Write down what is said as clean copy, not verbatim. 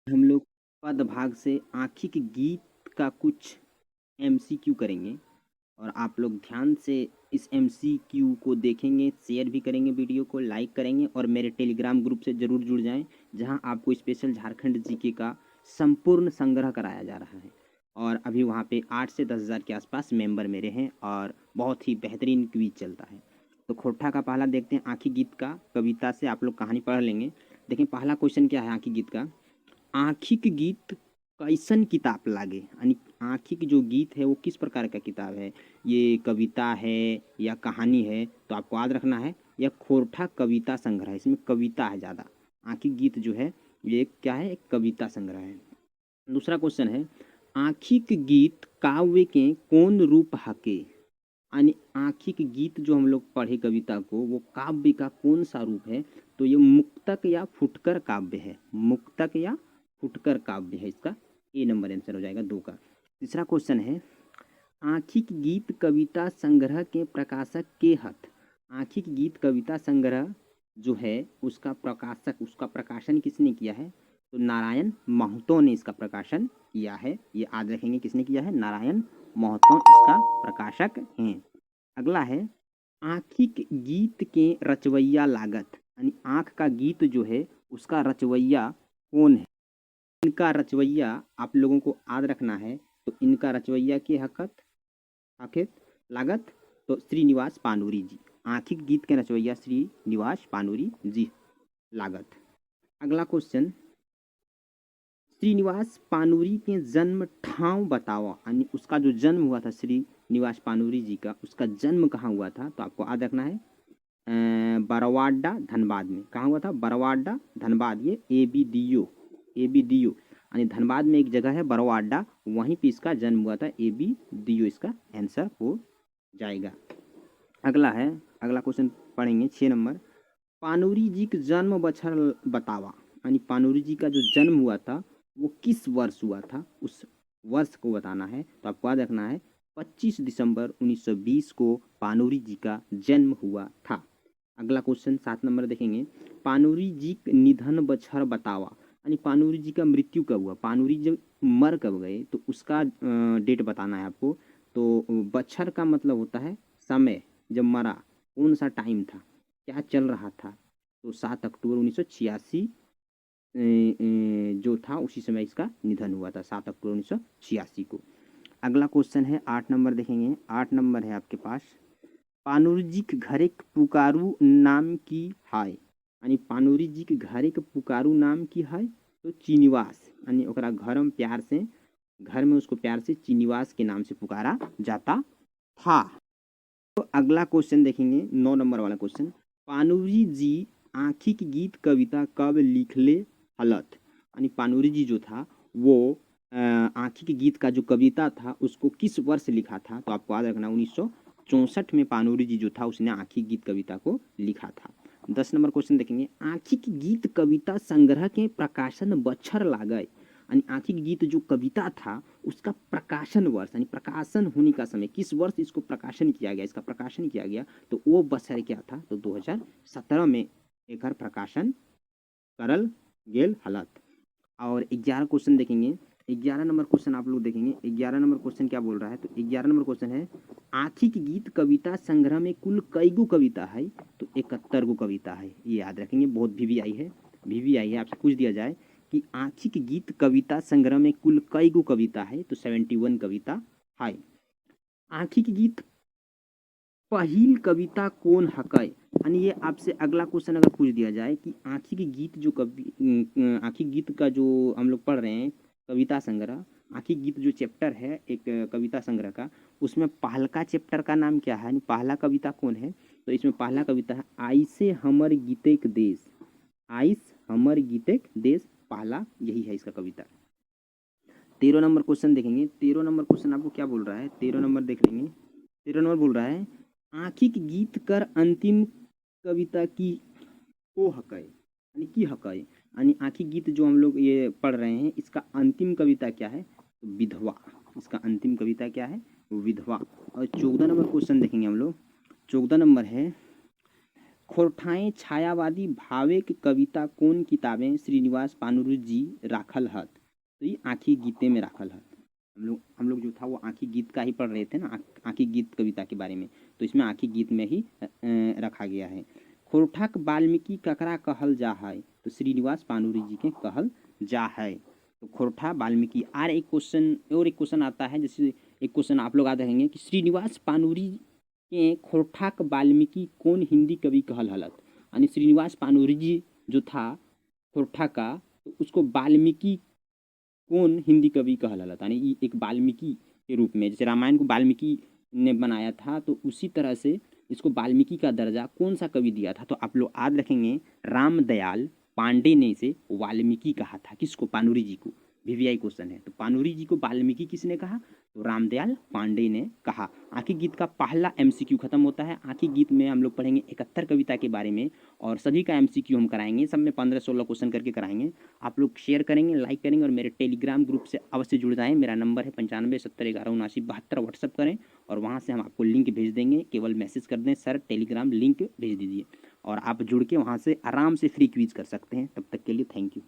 हम लोग पद भाग से आंखिक गीत का कुछ एमसीक्यू करेंगे और आप लोग ध्यान से इस एमसीक्यू को देखेंगे, शेयर भी करेंगे, वीडियो को लाइक करेंगे और मेरे टेलीग्राम ग्रुप से ज़रूर जुड़ जाएं, जहां आपको स्पेशल झारखंड जीके का संपूर्ण संग्रह कराया जा रहा है। और अभी वहां पे 8 से 10,000 के आसपास मेंबर मेरे हैं और बहुत ही बेहतरीन क्विज चलता है। तो खोट्ठा का पहला देखते हैं, आंखिक गीत का कविता से आप लोग कहानी पढ़ लेंगे। देखें पहला क्वेश्चन क्या है आंखिक गीत का। आँखिक गीत कैसन किताब लागे, यानी आँखिक जो गीत है वो किस प्रकार का किताब है, ये कविता है या कहानी है। तो आपको याद रखना है यह खोरठा कविता संग्रह है, इसमें कविता है ज़्यादा। आँखिक गीत जो है ये क्या है, एक कविता संग्रह है। दूसरा क्वेश्चन है, आँखिक गीत काव्य के कौन रूप हके, यानी आँखिक गीत जो हम लोग पढ़े कविता को वो काव्य का कौन सा रूप है। तो ये मुक्तक या फुटकर काव्य है, मुक्तक या फुटकर काव्य है। इसका ए नंबर आंसर हो जाएगा 2 का। तीसरा क्वेश्चन है, आंखिक गीत कविता संग्रह के प्रकाशक के हथ। आंखिक गीत कविता संग्रह जो है उसका प्रकाशक, उसका प्रकाशन किसने किया है। तो नारायण महतो ने इसका प्रकाशन किया है। ये याद रखेंगे किसने किया है, नारायण महतो इसका प्रकाशक हैं। अगला है, आंखिक गीत के रचवैया लागत, यानी आंख का गीत जो है उसका रचवैया कौन है। इनका रचवैया आप लोगों को याद रखना है। तो इनका रचवैया के हकत आखिर लागत तो श्रीनिवास पानूरी जी। आंखिक गीत के रचवैया श्रीनिवास पानूरी जी लागत। अगला क्वेश्चन, श्रीनिवास पानूरी के जन्म ठाव बताओ, यानी उसका जो जन्म हुआ था श्रीनिवास पानूरी जी का, उसका जन्म कहाँ हुआ था। तो आपको याद रखना है बरवाडा धनबाद में। कहाँ हुआ था, बरवाडा धनबाद। ये ए बी डी ओ यानी धनबाद में एक जगह है बरवाडा, वहीं पे इसका जन्म हुआ था। ए बी डी ओ इसका आंसर हो जाएगा। अगला है, अगला क्वेश्चन पढ़ेंगे 6 नंबर, पानूरी जी का जन्म बछर बतावा, यानी पानूरी जी का जो जन्म हुआ था वो किस वर्ष हुआ था, उस वर्ष को बताना है। तो आपको याद रखना है 25 दिसंबर 1920 को पानूरी जी का जन्म हुआ था। अगला क्वेश्चन 7 नंबर देखेंगे, पानूरी जी का निधन बछर बतावा, यानी पानूरी जी का मृत्यु कब हुआ, पानूरी जी मर कब गए, तो उसका डेट बताना है आपको। तो बछर का मतलब होता है समय, जब मरा कौन सा टाइम था, क्या चल रहा था। तो 7 अक्टूबर 1986 जो था उसी समय इसका निधन हुआ था, 7 अक्टूबर 1986 को। अगला क्वेश्चन है 8 नंबर देखेंगे। 8 नंबर है आपके पास, पानूरी जी के घरे के पुकारू नाम की है, यानी पानूरी जी के घरे के पुकारू नाम की है। तो चीनिवास, यानी ओकरा घर में प्यार से, घर में उसको प्यार से चीनिवास के नाम से पुकारा जाता था। तो अगला क्वेश्चन देखेंगे 9 नंबर वाला क्वेश्चन, पानूरी जी आंखिक गीत कविता कब लिखले हलत, यानी पानूरी जी जो था वो आंखिक गीत का जो कविता था उसको किस वर्ष लिखा था। तो आपको याद रखना 1964 में पानूरी जी जो था उसने आंखिक गीत कविता को लिखा था। 10 नंबर क्वेश्चन देखेंगे, आंखिक गीत कविता संग्रह के प्रकाशन बछर लागय, यानी आंखिक गीत जो कविता था उसका प्रकाशन वर्ष, यानी प्रकाशन होने का समय, किस वर्ष इसको प्रकाशन किया गया, इसका प्रकाशन किया गया, तो वो बछर क्या था। तो 2017 में एकर प्रकाशन करल गेल हलत। और 11 क्वेश्चन देखेंगे। 11 नंबर क्वेश्चन आप लोग देखेंगे। 11 नंबर क्वेश्चन क्या बोल रहा है, तो 11 नंबर क्वेश्चन है, आंखिक गीत कविता संग्रह में कुल कई गो कविता है। तो 71 गो कविता है, ये याद रखेंगे। बहुत वीवीआई है, वीवीआई है, आपसे पूछ दिया जाए कि आंखिक गीत कविता संग्रह में कुल कई गो कविता है, तो 71 कविता है। आंखिक गीत पहिल कविता कौन हकय, यानी ये आपसे अगला क्वेश्चन अगर पूछ दिया जाए कि आंखिक गीत जो आंखिक गीत का जो हम लोग पढ़ रहे हैं कविता संग्रह, आंखिक गीत जो चैप्टर है एक कविता संग्रह का, उसमें पहलका चैप्टर का नाम क्या है, पहला कविता कौन है। तो इसमें पहला कविता है आइसे हमर गीतेक देश, आइस हमर गीतेक देश, पहला यही है इसका कविता। 13 नंबर क्वेश्चन देखेंगे। 13 नंबर क्वेश्चन आपको क्या बोल रहा है, 13 नंबर देख लेंगे। 13 नंबर बोल रहा है, आंखिक गीत कर अंतिम कविता की को हकय, यानी की हकय, यानी आंखिक गीत जो हम लोग ये पढ़ रहे हैं इसका अंतिम कविता क्या है, तो विधवा। इसका अंतिम कविता क्या है, विधवा। और 14 नंबर क्वेश्चन देखेंगे हम लोग। 14 नंबर है, खोरठाएँ छायावादी भावेक कविता कौन किताबें श्रीनिवास पानुरू जी राखल हत। तो ये आँखी गीते में राखल हत। हम लोग जो था वो आँखी गीत का ही पढ़ रहे थे ना, आँखी गीत कविता के बारे में, तो इसमें आँखी गीत में ही रखा गया है। खोरठाक वाल्मीकि ककरा कहल जा है। तो श्रीनिवास पानुरी जी के कहल जा है। तो खोरठा वाल्मीकि। एक क्वेश्चन आता है, जैसे एक क्वेश्चन आप लोग याद रखेंगे कि श्रीनिवास पानुरी के खोरठाक वाल्मीकि कौन हिंदी कवि कहल हलत। यानी श्रीनिवास पानुरी जी जो था खोरठा का, तो उसको वाल्मीकि कौन हिंदी कवि कहल हलत। यानी एक वाल्मीकि के रूप में, जैसे रामायण को वाल्मीकि ने बनाया था, तो उसी तरह से इसको वाल्मीकि का दर्जा कौन सा कवि दिया था। तो आप लोग याद रखेंगे रामदयाल पांडे ने इसे वाल्मीकि कहा था। किसको? पानुरी जी को। वीवीआई क्वेश्चन है। तो पानुरी जी को वाल्मीकि किसने कहा? तो रामदयाल पांडे ने कहा। आँखी गीत का पहला एमसीक्यू खत्म होता है। आँखी गीत में हम लोग पढ़ेंगे 71 कविता के बारे में, और सभी का एमसीक्यू हम कराएंगे। सब में 15-16 क्वेश्चन करके कराएंगे। आप लोग शेयर करेंगे, लाइक करेंगे, और मेरे टेलीग्राम ग्रुप से अवश्य जुड़ जाएँ। मेरा नंबर है 9570117972 व्हाट्सअप करें, और वहाँ से हम आपको लिंक भेज देंगे। केवल मैसेज कर दें, सर टेलीग्राम लिंक भेज दीजिए, और आप जुड़ के वहाँ से आराम से फ्री क्विज कर सकते हैं। तब तक के लिए थैंक यू।